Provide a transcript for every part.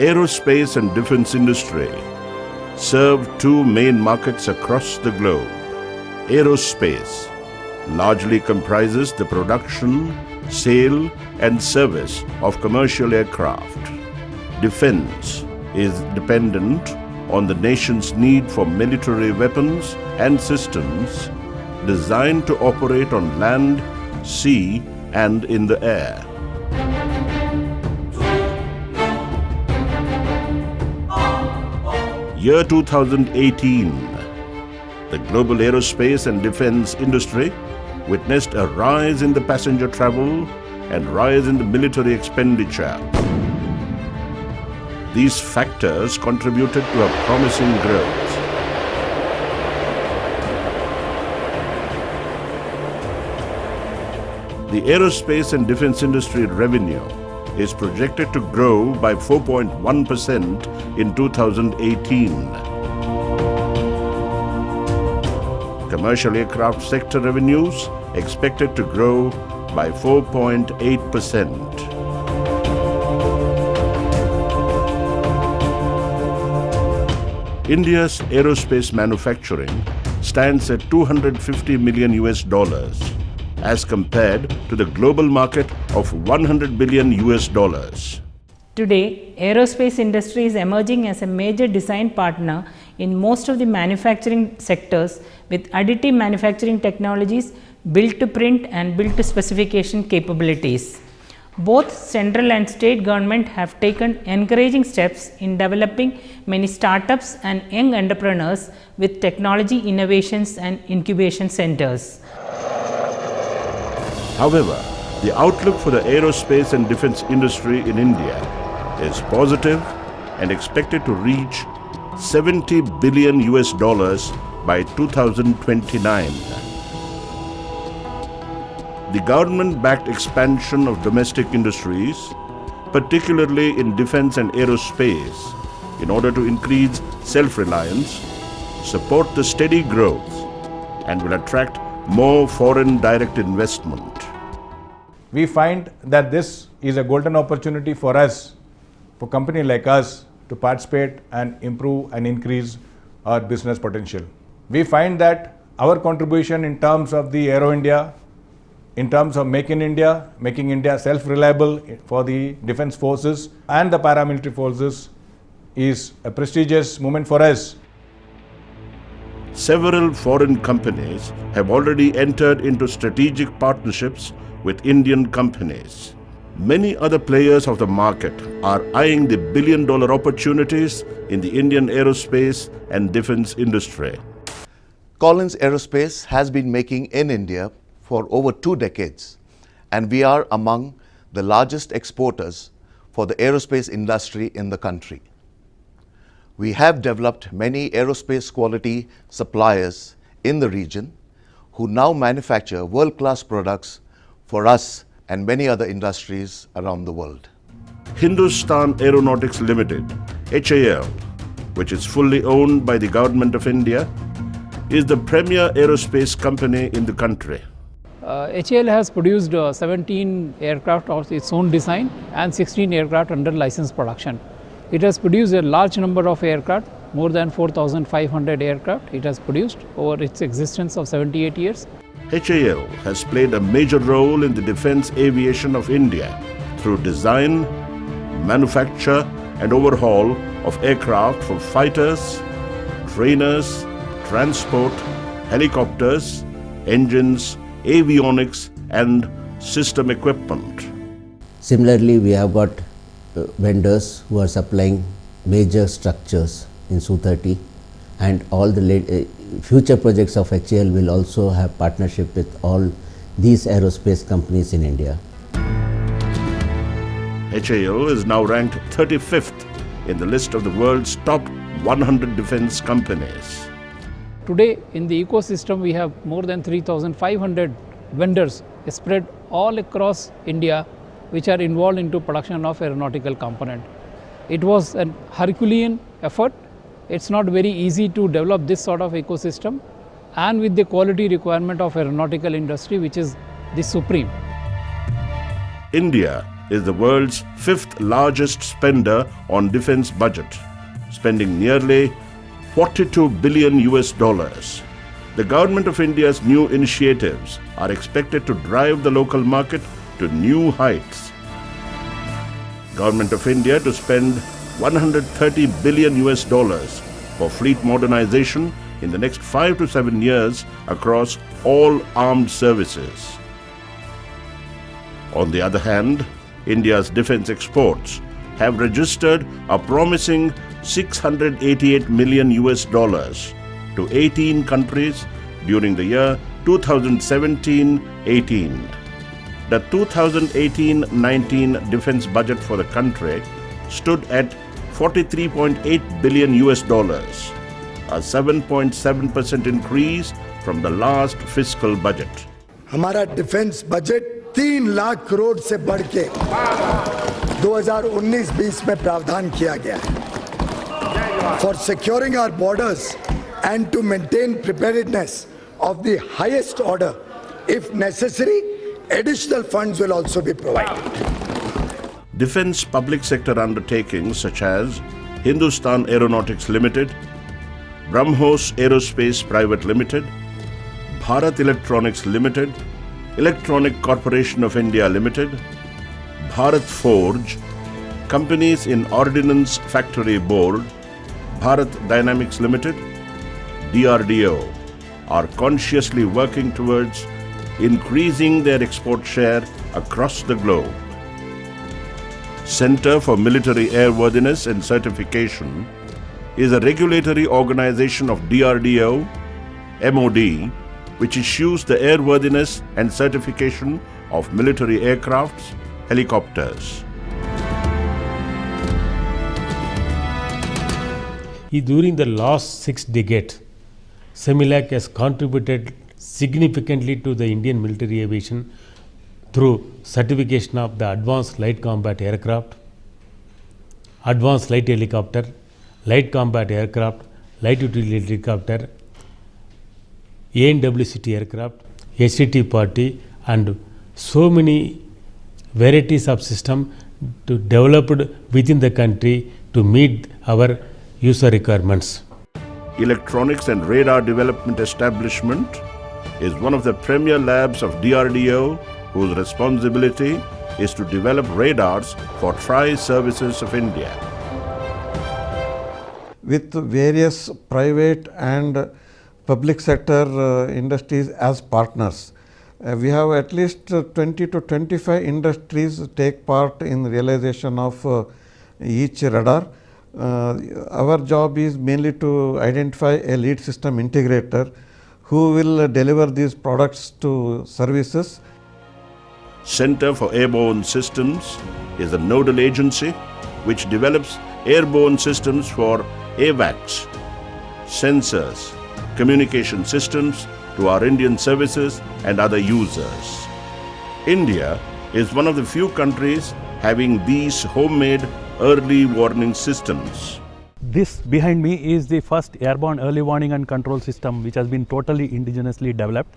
aerospace and defense industry serve two main markets across the globe. Aerospace largely comprises the production, sale and service of commercial aircraft. Defense is dependent on the nation's need for military weapons and systems designed to operate on land, sea and in the air. Year 2018, the global aerospace and defense industry witnessed a rise in the passenger travel and rise in the military expenditure. These factors contributed to a promising growth. The aerospace and defense industry revenue is projected to grow by 4.1% in 2018. Commercial aircraft sector revenues expected to grow by 4.8%. India's aerospace manufacturing stands at $250 million as compared to the global market of $100 billion. Today, aerospace industry is emerging as a major design partner in most of the manufacturing sectors with additive manufacturing technologies, built to print and built to specification capabilities. Both central and state government have taken encouraging steps in developing many startups and young entrepreneurs with technology innovations and incubation centers. However, the outlook for the aerospace and defense industry in India is positive and expected to reach $70 billion by 2029. The government-backed expansion of domestic industries, particularly in defense and aerospace, in order to increase self-reliance, support the steady growth and will attract more foreign direct investment. We find that this is a golden opportunity for us, for a company like us, to participate and improve and increase our business potential. We find that our contribution in terms of the Aero India, in terms of making India self-reliable for the defense forces and the paramilitary forces, is a prestigious moment for us. Several foreign companies have already entered into strategic partnerships with Indian companies. Many other players of the market are eyeing the billion-dollar opportunities in the Indian aerospace and defense industry. Collins Aerospace has been making in India for over 2 decades, and we are among the largest exporters for the aerospace industry in the country. We have developed many aerospace quality suppliers in the region who now manufacture world-class products for us and many other industries around the world. Hindustan Aeronautics Limited, HAL, which is fully owned by the Government of India, is the premier aerospace company in the country. HAL has produced 17 aircraft of its own design and 16 aircraft under license production. It has produced a large number of aircraft, more than 4,500 aircraft it has produced over its existence of 78 years. HAL has played a major role in the defense aviation of India through design, manufacture and overhaul of aircraft for fighters, trainers, transport, helicopters, engines, avionics and system equipment. Similarly, we have got vendors who are supplying major structures in Su-30, and all the future projects of HAL will also have partnership with all these aerospace companies in India. HAL is now ranked 35th in the list of the world's top 100 defense companies. Today in the ecosystem we have more than 3,500 vendors spread all across India which are involved into production of aeronautical component. It was a Herculean effort. It's not very easy to develop this sort of ecosystem and with the quality requirement of aeronautical industry which is the supreme. India is the world's fifth largest spender on defense budget, spending nearly 42 billion US dollars. The Government of India's new initiatives are expected to drive the local market to new heights. Government of India to spend 130 billion US dollars for fleet modernization in the next 5 to 7 years across all armed services. On the other hand, India's defense exports have registered a promising 688 million US dollars to 18 countries during the year 2017-18. The 2018-19 defense budget for the country stood at 43.8 billion US dollars, a 7.7% increase from the last fiscal budget. हमारा defence budget 3 lakh crore से बढ़ के 2019-20 में प्रावधान किया गया है for securing our borders and to maintain preparedness of the highest order. If necessary, additional funds will also be provided. Defense public sector undertakings such as Hindustan Aeronautics Limited, BrahMos Aerospace Private Limited, Bharat Electronics Limited, Electronic Corporation of India Limited, Bharat Forge, companies in Ordnance Factory Board, Bharat Dynamics Limited, DRDO are consciously working towards increasing their export share across the globe. Center for Military Airworthiness and Certification is a regulatory organization of DRDO, MOD, which issues the airworthiness and certification of military aircrafts, helicopters. During the last 6 decades, CEMILAC has contributed significantly to the Indian military aviation through certification of the Advanced Light Combat Aircraft, Advanced Light Helicopter, Light Combat Aircraft, Light Utility Helicopter, ANWCT aircraft, HCT party, and so many varieties of system to developed within the country to meet our user requirements. Electronics and Radar Development Establishment is one of the premier labs of DRDO, whose responsibility is to develop radars for tri-services of India. With various private and public sector industries as partners, we have at least 20 to 25 industries take part in realization of each radar. Our job is mainly to identify a lead system integrator who will deliver these products to services. Center for Airborne Systems is a nodal agency which develops airborne systems for AWACS, sensors, communication systems to our Indian services and other users. India is one of the few countries having these homemade early warning systems. This behind me is the first airborne early warning and control system which has been totally indigenously developed.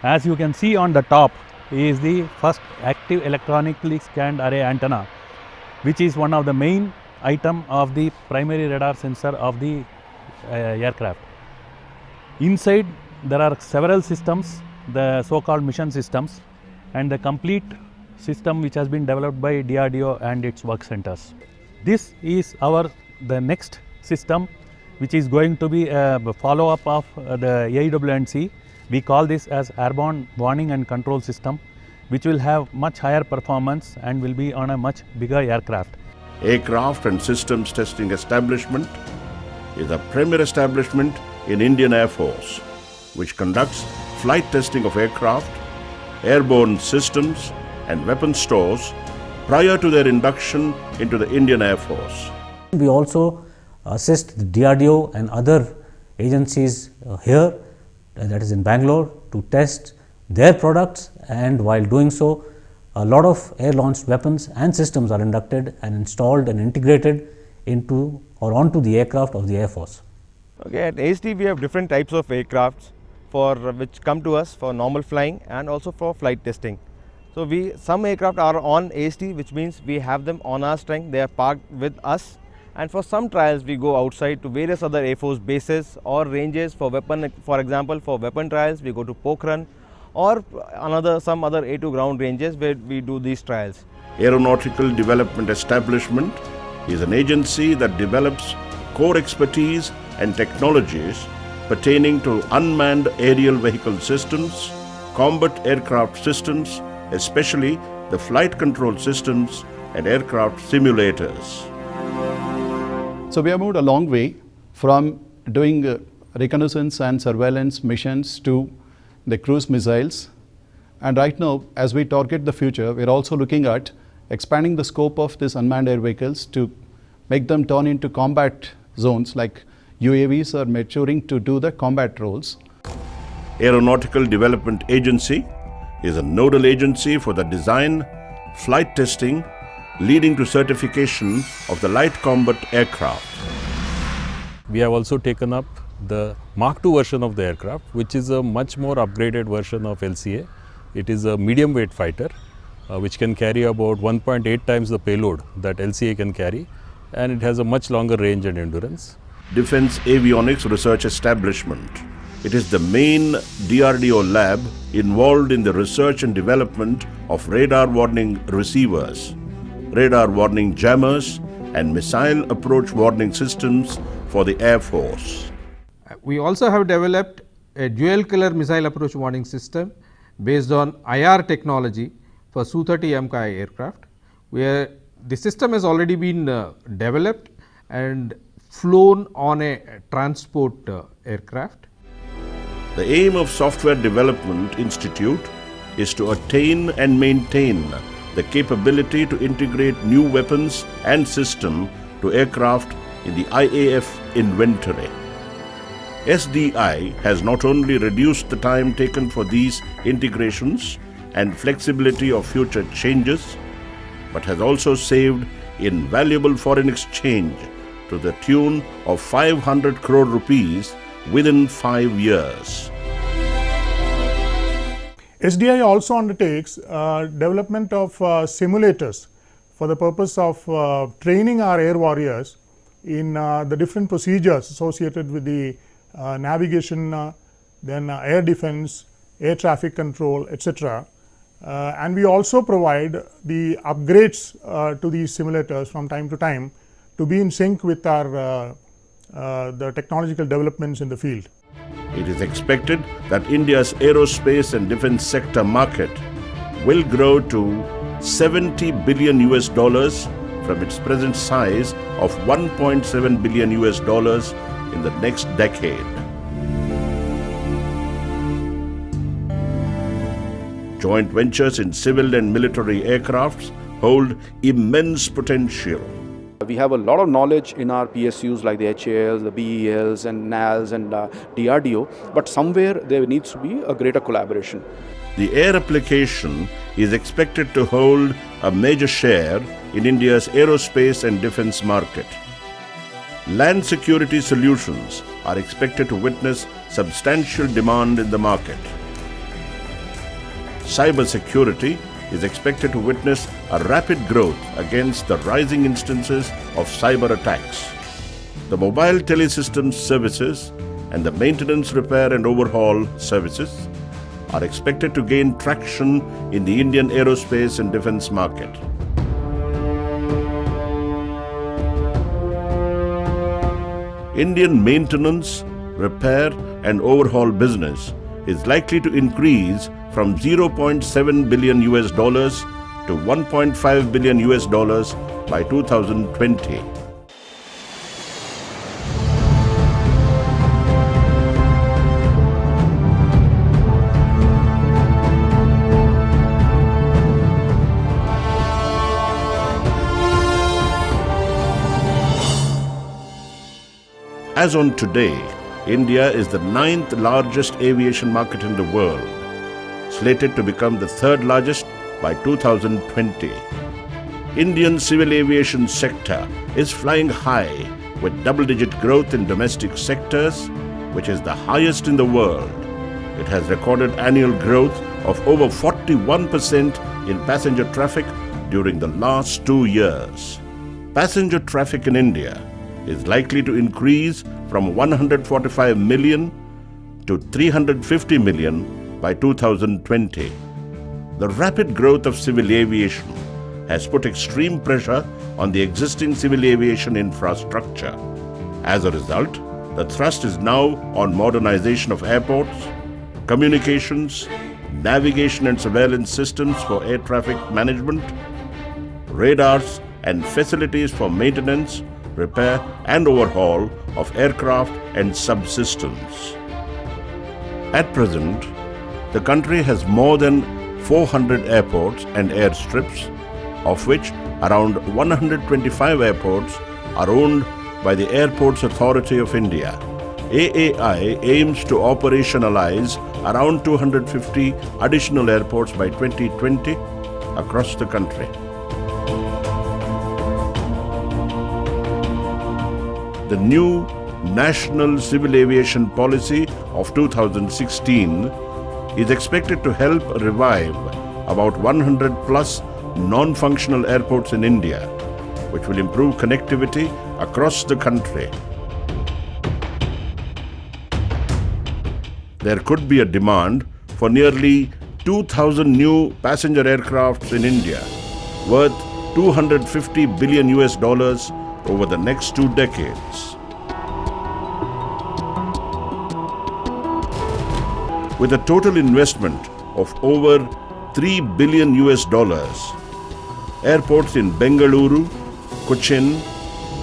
As you can see on the top is the first active electronically scanned array antenna, which is one of the main item of the primary radar sensor of the aircraft. Inside there are several systems, the so-called mission systems, and the complete system which has been developed by DRDO and its work centers. This is the next system which is going to be a follow-up of the AEW&C. We call this as Airborne Warning and Control System, which will have much higher performance and will be on a much bigger aircraft. Aircraft and Systems Testing Establishment is a premier establishment in Indian Air Force, which conducts flight testing of aircraft, airborne systems and weapon stores prior to their induction into the Indian Air Force. We also assist the DRDO and other agencies here, that is in Bangalore, to test their products, and while doing so, a lot of air-launched weapons and systems are inducted and installed and integrated into or onto the aircraft of the Air Force. Okay, at AST we have different types of aircrafts which come to us for normal flying and also for flight testing. So some aircraft are on AST, which means we have them on our strength, they are parked with us. And for some trials we go outside to various other Air Force bases or ranges for weapon, for example for weapon trials we go to Pokhran or some other A2 ground ranges where we do these trials. Aeronautical Development Establishment is an agency that develops core expertise and technologies pertaining to unmanned aerial vehicle systems, combat aircraft systems, especially the flight control systems and aircraft simulators. So we have moved a long way from doing reconnaissance and surveillance missions to the cruise missiles. And right now, as we target the future, we're also looking at expanding the scope of these unmanned air vehicles to make them turn into combat zones, like UAVs are maturing to do the combat roles. Aeronautical Development Agency is a nodal agency for the design, flight testing, leading to certification of the light combat aircraft. We have also taken up the Mark II version of the aircraft, which is a much more upgraded version of LCA. It is a medium weight fighter which can carry about 1.8 times the payload that LCA can carry, and it has a much longer range and endurance. Defense Avionics Research Establishment. It is the main DRDO lab involved in the research and development of radar warning receivers, radar warning jammers, and missile approach warning systems for the Air Force. We also have developed a dual color missile approach warning system based on IR technology for Su-30 MKI aircraft, where the system has already been developed and flown on a transport aircraft. The aim of Software Development Institute is to attain and maintain the capability to integrate new weapons and system to aircraft in the IAF inventory. SDI has not only reduced the time taken for these integrations and flexibility of future changes, but has also saved invaluable foreign exchange to the tune of 500 crore rupees within 5 years. SDI also undertakes development of simulators for the purpose of training our air warriors in the different procedures associated with the navigation, then air defense, air traffic control, etc. And we also provide the upgrades to these simulators from time to time to be in sync with our the technological developments in the field. It is expected that India's aerospace and defense sector market will grow to $70 billion from its present size of $1.7 billion in the next decade. Joint ventures in civil and military aircrafts hold immense potential. We have a lot of knowledge in our PSUs like the HALs, the BELs and NALs and DRDO, but somewhere there needs to be a greater collaboration. The air application is expected to hold a major share in India's aerospace and defense market. Land security solutions are expected to witness substantial demand in the market. Cyber security is expected to witness a rapid growth against the rising instances of cyber attacks. The mobile telesystems services and the maintenance, repair and overhaul services are expected to gain traction in the Indian aerospace and defense market. Indian maintenance, repair and overhaul business is likely to increase from $0.7 billion to $1.5 billion by 2020. As on today, India is the 9th largest aviation market in the world, slated to become the 3rd largest by 2020. Indian civil aviation sector is flying high with double-digit growth in domestic sectors, which is the highest in the world. It has recorded annual growth of over 41% in passenger traffic during the last 2 years. Passenger traffic in India is likely to increase from 145 million to 350 million by 2020. The rapid growth of civil aviation has put extreme pressure on the existing civil aviation infrastructure. As a result, the thrust is now on modernization of airports, communications, navigation and surveillance systems for air traffic management, radars and facilities for maintenance, repair and overhaul of aircraft and subsystems. At present, the country has more than 400 airports and airstrips, of which around 125 airports are owned by the Airports Authority of India. AAI aims to operationalize around 250 additional airports by 2020 across the country. The new National Civil Aviation Policy of 2016 is expected to help revive about 100 plus non-functional airports in India, which will improve connectivity across the country. There could be a demand for nearly 2,000 new passenger aircrafts in India, worth $250 billion over the next 2 decades. With a total investment of over $3 billion, airports in Bengaluru, Cochin,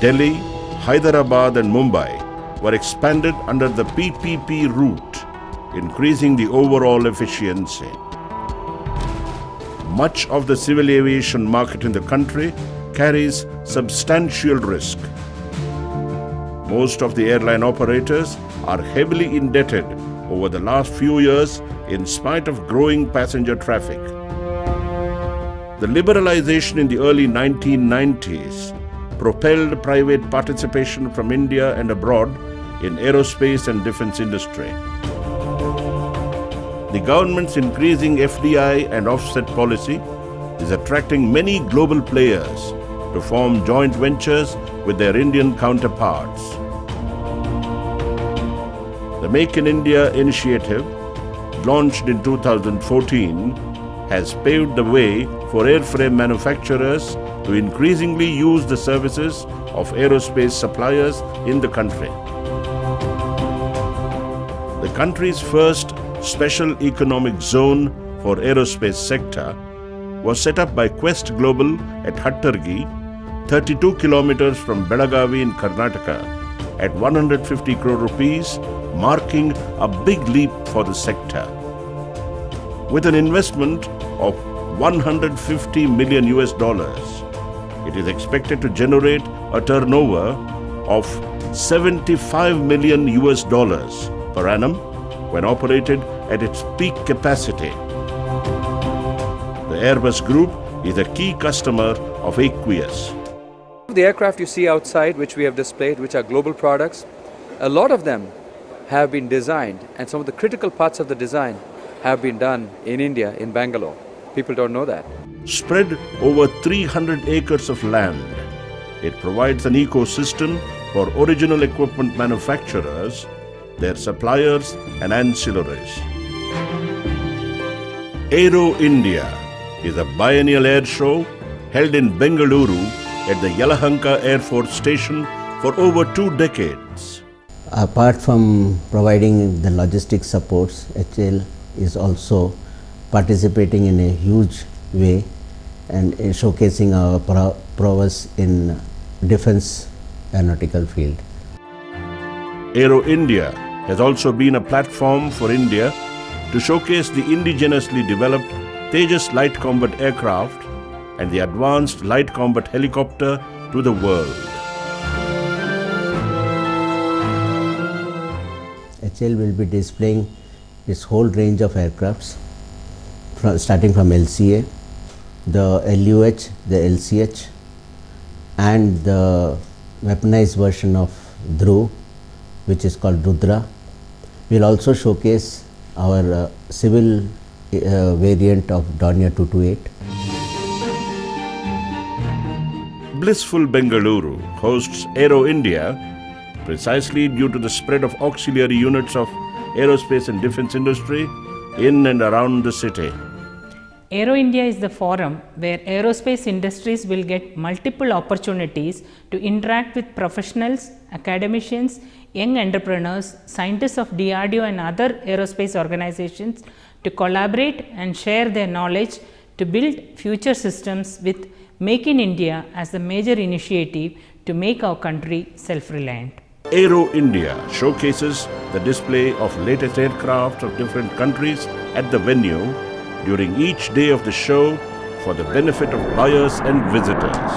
Delhi, Hyderabad and Mumbai were expanded under the PPP route, increasing the overall efficiency. Much of the civil aviation market in the country carries substantial risk. Most of the airline operators are heavily indebted over the last few years in spite of growing passenger traffic. The liberalization in the early 1990s propelled private participation from India and abroad in aerospace and defense industry. The government's increasing FDI and offset policy is attracting many global players to form joint ventures with their Indian counterparts. The Make in India initiative, launched in 2014, has paved the way for airframe manufacturers to increasingly use the services of aerospace suppliers in the country. The country's first special economic zone for aerospace sector was set up by Quest Global at Hattargi, 32 kilometers from Belagavi in Karnataka, at 150 crore rupees, marking a big leap for the sector. With an investment of $150 million, it is expected to generate a turnover of $75 million per annum when operated at its peak capacity. The Airbus Group is a key customer of Aquus. The aircraft you see outside, which we have displayed, which are global products, a lot of them have been designed, and some of the critical parts of the design have been done in India, in Bangalore. People don't know that. Spread over 300 acres of land, it provides an ecosystem for original equipment manufacturers, their suppliers and ancillaries. Aero India is a biennial air show held in Bengaluru at the Yelahanka Air Force Station for over 2 decades. Apart from providing the logistic supports, HAL is also participating in a huge way and showcasing our prowess in defense aeronautical field. Aero India has also been a platform for India to showcase the indigenously developed Tejas light combat aircraft and the advanced light combat helicopter to the world. HAL will be displaying its whole range of aircrafts, starting from LCA, the LUH, the LCH, and the weaponized version of Dhruv, which is called Rudra. We will also showcase our civil variant of Dornier 228. Blissful Bengaluru hosts Aero India precisely due to the spread of auxiliary units of aerospace and defense industry in and around the city. Aero India is the forum where aerospace industries will get multiple opportunities to interact with professionals, academicians, young entrepreneurs, scientists of DRDO and other aerospace organizations to collaborate and share their knowledge to build future systems with Make in India as the major initiative to make our country self-reliant. Aero India showcases the display of latest aircraft of different countries at the venue during each day of the show for the benefit of buyers and visitors.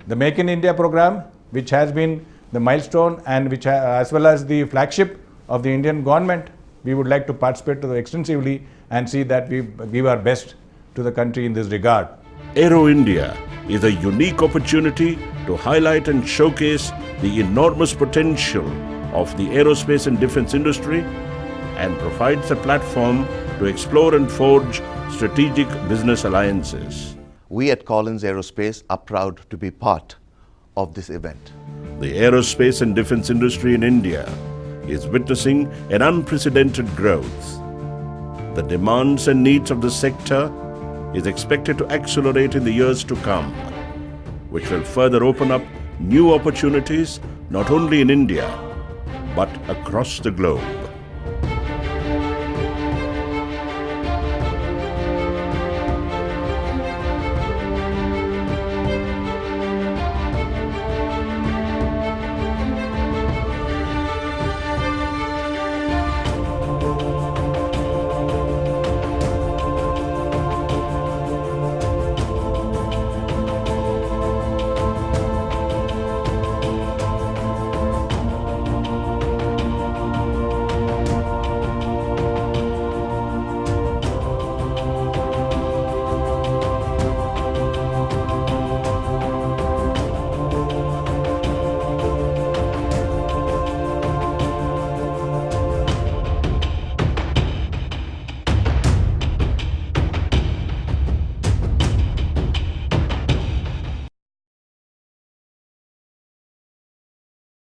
The Make in India program, which has been the milestone and which as well as the flagship of the Indian government, we would like to participate to extensively and see that we give our best to the country in this regard. Aero India is a unique opportunity to highlight and showcase the enormous potential of the aerospace and defense industry and provides a platform to explore and forge strategic business alliances. We at Collins Aerospace are proud to be part of this event. The aerospace and defense industry in India is witnessing an unprecedented growth. The demands and needs of the sector is expected to accelerate in the years to come, which will further open up new opportunities not only in India but across the globe.